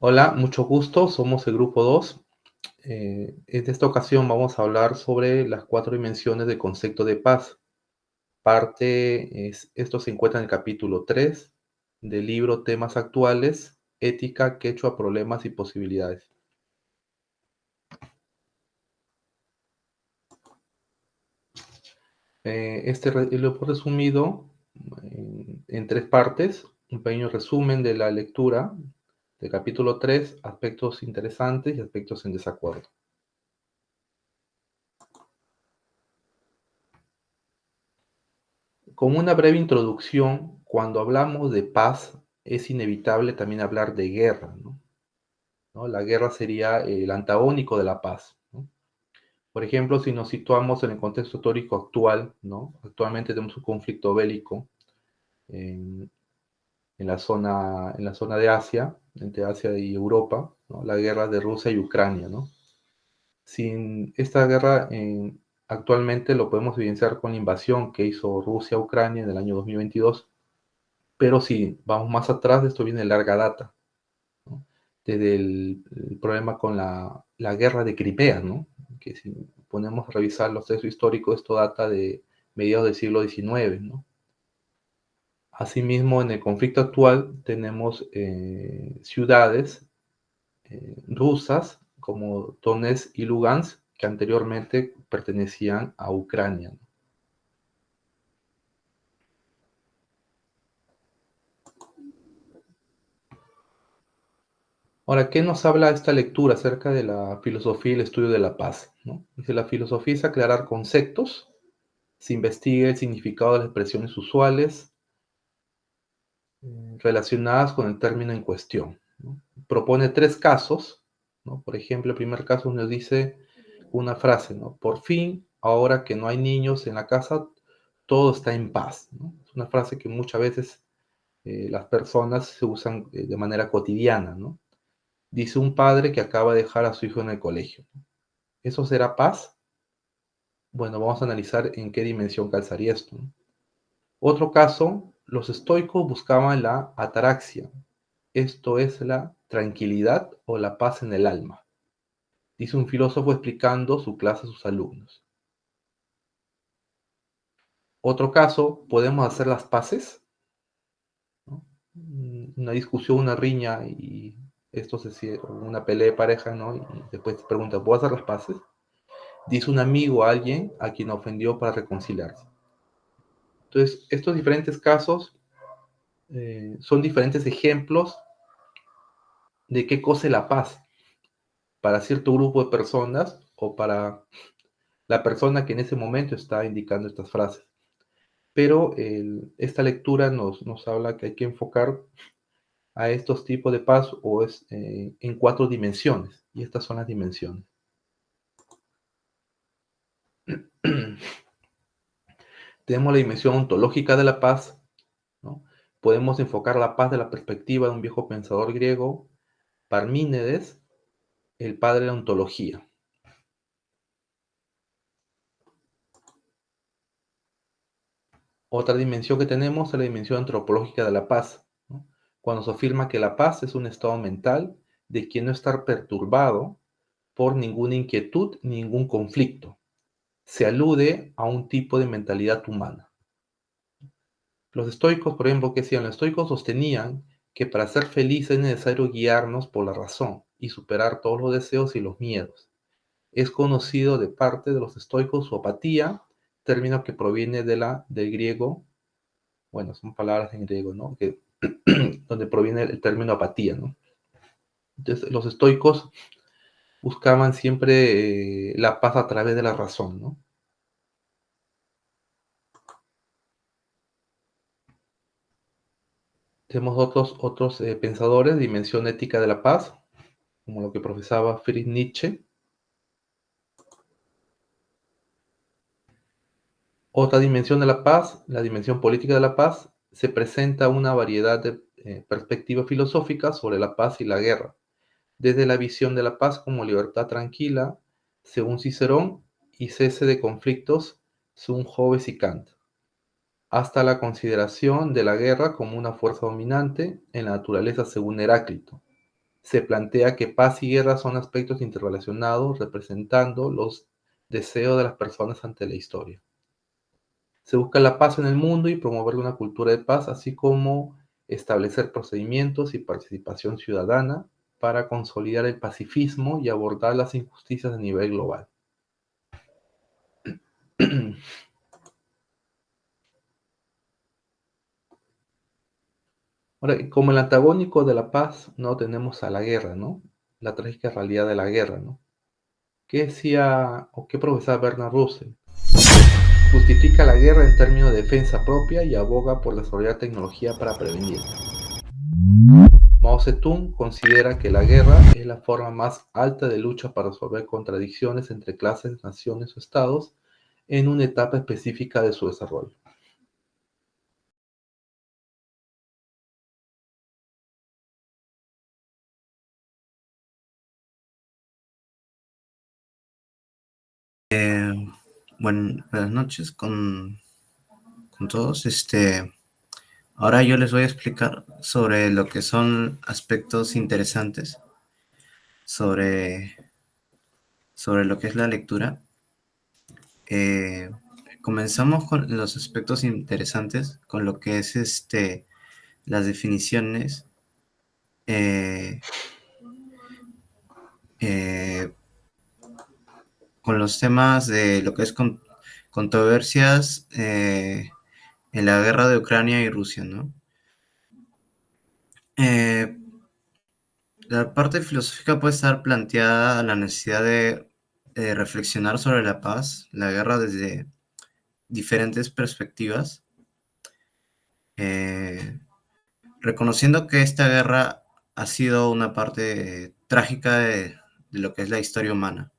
Hola, mucho gusto, somos el grupo 2. En esta ocasión vamos a hablar sobre las cuatro dimensiones del concepto de paz. Esto se encuentra en el capítulo 3 del libro Temas Actuales, Ética, Quechua, Problemas y Posibilidades. Lo he resumido en tres partes, un pequeño resumen de la lectura del capítulo 3, aspectos interesantes y aspectos en desacuerdo. Como una breve introducción, cuando hablamos de paz, es inevitable también hablar de guerra, ¿no? La guerra sería el antagónico de la paz, ¿no? Por ejemplo, si nos situamos en el contexto histórico actual, ¿no? Actualmente tenemos un conflicto bélico en, en la zona de Asia, entre Asia y Europa, ¿no? La guerra de Rusia y Ucrania, ¿no? Sin esta guerra, actualmente lo podemos evidenciar con la invasión que hizo Rusia a Ucrania en el año 2022. Pero si vamos más atrás, esto viene de larga data, ¿no? Desde el problema con la guerra de Crimea, ¿no? Que si ponemos a revisar los textos históricos, esto data de mediados del siglo XIX, ¿no? Asimismo, en el conflicto actual tenemos ciudades rusas como Donetsk y Lugansk, que anteriormente pertenecían a Ucrania, ¿no? Ahora, ¿qué nos habla esta lectura acerca de la filosofía y el estudio de la paz, ¿no? Dice, la filosofía es aclarar conceptos, se investiga el significado de las expresiones usuales relacionadas con el término en cuestión, ¿no? Propone tres casos, ¿no? Por ejemplo, el primer caso nos dice una frase, ¿no? Por fin, ahora que no hay niños en la casa, todo está en paz, ¿no? Es una frase que muchas veces las personas se usan de manera cotidiana, ¿no? Dice un padre que acaba de dejar a su hijo en el colegio. ¿Eso será paz? Bueno, vamos a analizar en qué dimensión calzaría esto, ¿no? Otro caso, los estoicos buscaban la ataraxia, esto es la tranquilidad o la paz en el alma, dice un filósofo explicando su clase a sus alumnos. Otro caso, podemos hacer las paces, ¿no? Una discusión, una riña y una pelea de pareja, ¿no? Y después te pregunta, ¿puedo hacer las paces? Dice un amigo a alguien a quien ofendió para reconciliarse. Entonces, estos diferentes casos son diferentes ejemplos de qué cosa es la paz para cierto grupo de personas o para la persona que en ese momento está indicando estas frases. Pero esta lectura nos habla que hay que enfocar a estos tipos de paz en cuatro dimensiones, y estas son las dimensiones. Tenemos la dimensión ontológica de la paz, ¿no? Podemos enfocar la paz de la perspectiva de un viejo pensador griego, Parmínides, el padre de la ontología. Otra dimensión que tenemos es la dimensión antropológica de la paz, ¿no? Cuando se afirma que la paz es un estado mental de quien no estar perturbado por ninguna inquietud, ningún conflicto. Se alude a un tipo de mentalidad humana. Los estoicos, por ejemplo, ¿qué decían? Los estoicos sostenían que para ser felices es necesario guiarnos por la razón y superar todos los deseos y los miedos. Es conocido de parte de los estoicos su apatía, término que proviene del griego. Bueno, son palabras en griego, ¿no? Donde proviene el término apatía, ¿no? Entonces, los estoicos buscaban siempre la paz a través de la razón, ¿no? Tenemos otros pensadores, dimensión ética de la paz, como lo que profesaba Friedrich Nietzsche. Otra dimensión de la paz, la dimensión política de la paz, se presenta una variedad de perspectivas filosóficas sobre la paz y la guerra, desde la visión de la paz como libertad tranquila, según Cicerón, y cese de conflictos, según Hobbes y Kant, hasta la consideración de la guerra como una fuerza dominante en la naturaleza, según Heráclito. Se plantea que paz y guerra son aspectos interrelacionados representando los deseos de las personas ante la historia. Se busca la paz en el mundo y promover una cultura de paz, así como establecer procedimientos y participación ciudadana para consolidar el pacifismo y abordar las injusticias a nivel global. Ahora, como el antagónico de la paz, no tenemos a la guerra, ¿no? La trágica realidad de la guerra, ¿no? ¿Qué decía o qué profesaba Bernard Russell? Justifica la guerra en términos de defensa propia y aboga por desarrollar tecnología para prevenirla. Mao Zedong considera que la guerra es la forma más alta de lucha para resolver contradicciones entre clases, naciones o estados en una etapa específica de su desarrollo. Buenas noches con todos. Ahora yo les voy a explicar sobre lo que son aspectos interesantes sobre, sobre lo que es la lectura. Eh, Comenzamos con los aspectos interesantes, con lo que es las definiciones, eh, eh, con los temas de lo que es controversias en la guerra de Ucrania y Rusia, ¿no? Eh, La parte filosófica puede estar planteada a la necesidad de reflexionar sobre la paz, la guerra desde diferentes perspectivas, eh, reconociendo que esta guerra ha sido una parte trágica de lo que es la historia humana,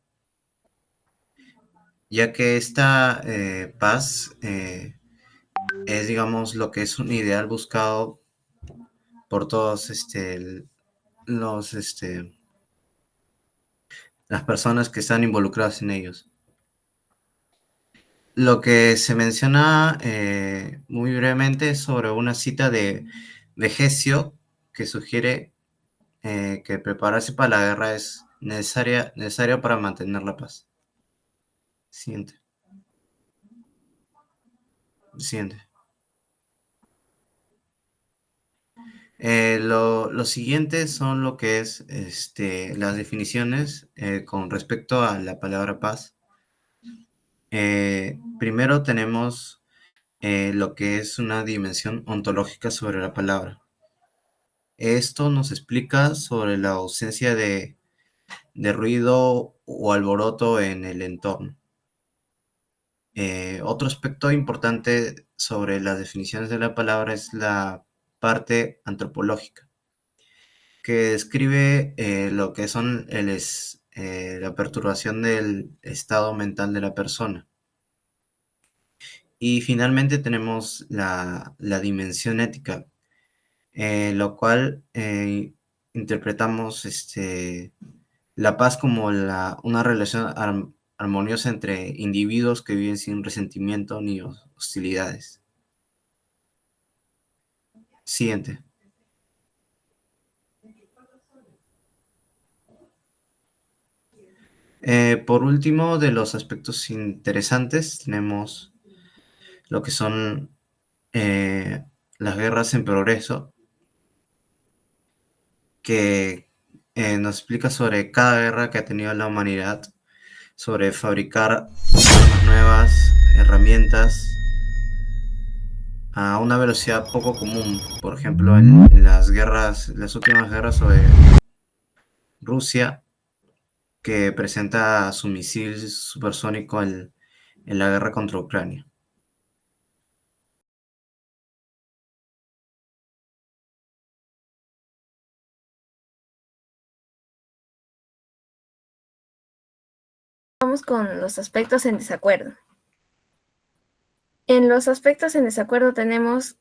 ya que esta paz es, digamos, lo que es un ideal buscado por todos los, las personas que están involucradas en ellos. Lo que se menciona muy brevemente es sobre una cita de Hesio que sugiere que prepararse para la guerra es necesario para mantener la paz. Siguiente. Siguiente. Lo siguiente son lo que es las definiciones con respecto a la palabra paz. Primero tenemos lo que es una dimensión ontológica sobre la palabra. Esto nos explica sobre la ausencia de ruido o alboroto en el entorno. Otro aspecto importante sobre las definiciones de la palabra es la parte antropológica, que describe lo que son la perturbación del estado mental de la persona. Y finalmente tenemos la dimensión ética, lo cual interpretamos la paz como una relación armoniosa entre individuos que viven sin resentimiento ni hostilidades. Siguiente. Por último, de los aspectos interesantes, tenemos lo que son las guerras en progreso, que nos explica sobre cada guerra que ha tenido la humanidad, sobre fabricar armas nuevas, herramientas, a una velocidad poco común. Por ejemplo, en las últimas guerras sobre Rusia, que presenta su misil supersónico en la guerra contra Ucrania. Vamos con los aspectos en desacuerdo. En los aspectos en desacuerdo tenemos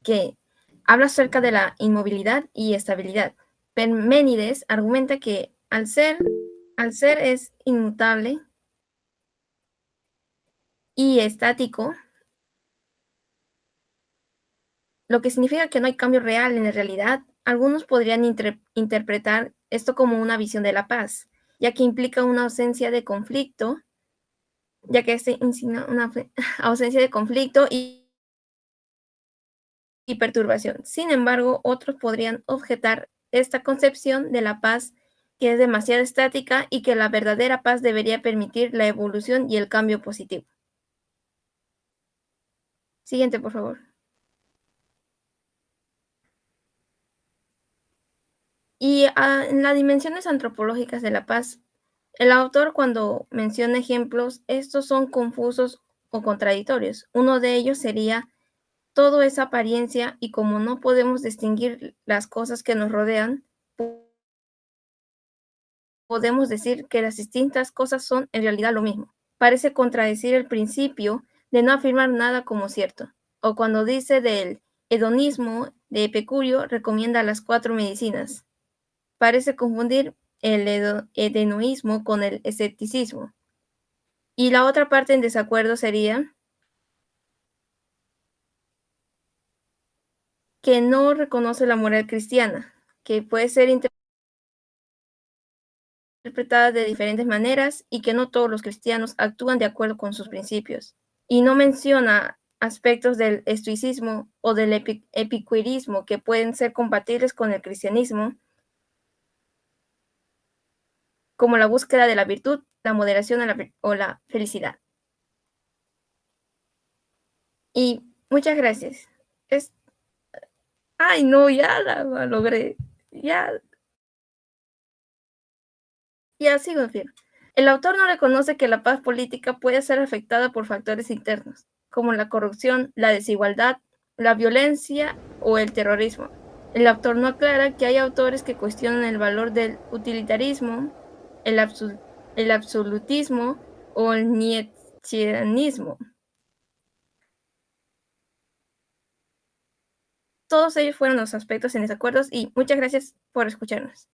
que habla acerca de la inmovilidad y estabilidad. Parménides argumenta que al ser es inmutable y estático, lo que significa que no hay cambio real en la realidad. Algunos podrían interpretar esto como una visión de la paz, ya que implica una ausencia de conflicto, ya que este insignia una ausencia de conflicto y perturbación. Sin embargo, otros podrían objetar esta concepción de la paz que es demasiado estática y que la verdadera paz debería permitir la evolución y el cambio positivo. Siguiente, por favor. Y en las dimensiones antropológicas de la paz, el autor cuando menciona ejemplos, estos son confusos o contradictorios. Uno de ellos sería: todo es apariencia y como no podemos distinguir las cosas que nos rodean, podemos decir que las distintas cosas son en realidad lo mismo. Parece contradecir el principio de no afirmar nada como cierto. O cuando dice del hedonismo de Epicurio, recomienda las 4 medicinas. Parece confundir el hedonismo con el escepticismo. Y la otra parte en desacuerdo sería que no reconoce la moral cristiana, que puede ser interpretada de diferentes maneras y que no todos los cristianos actúan de acuerdo con sus principios. Y no menciona aspectos del estoicismo o del epicurismo que pueden ser compatibles con el cristianismo, como la búsqueda de la virtud, la moderación o la felicidad. Y muchas gracias. Ay, no, ya la logré. Ya sigo firme. El autor no reconoce que la paz política puede ser afectada por factores internos, como la corrupción, la desigualdad, la violencia o el terrorismo. El autor no aclara que hay autores que cuestionan el valor del utilitarismo, el absolutismo o el nietzscheanismo. Todos ellos fueron los aspectos en desacuerdos y muchas gracias por escucharnos.